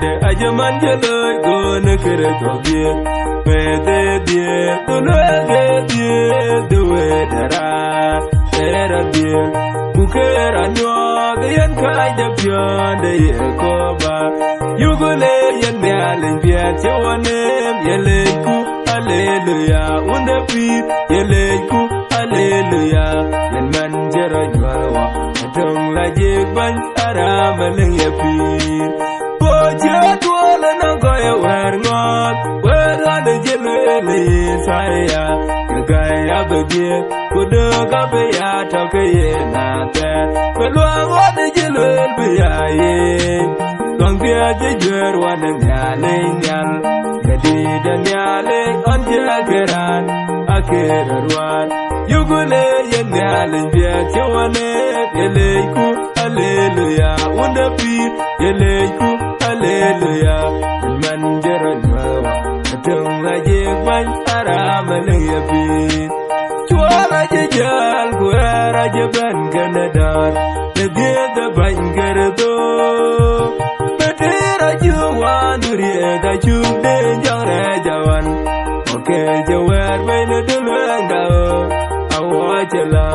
de ajaman jeloi go ne kere go bie pete bie to lege bie de we dara era bie kukera nyo de yan kai de pion de ye ko ba yugule yan ne alen bie chewane yele ku hallelujah unda pi yele ku hallelujah yan man jero jwa dong la je ban ara maling ya pi bo je tuola na go ya wer ngot wer ade je le saya ga ya be ku de ga be ya ta ke ye na te pe lo ade je le be ya ye dong bia je jer wa na ya le nyal ga di da ya le on je ageran akerwan yugule yen ya le bia che wa ne yele ku hallelujah wanda pi yele ku hallelujah man jero nyawa tung la je ban ara maling ya pi chuala je jal ku ara je ban ganadar de de ban gardo betera ju wa duri da ju de jare jawan okay je wer ben de langa awa jela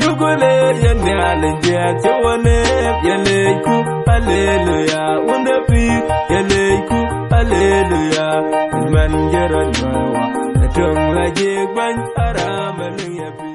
yugule yen ya le je chewane yele ku hallelujah wanda pi yele ku hallelujah man jero nyawa tung la je ban ara maling ya pi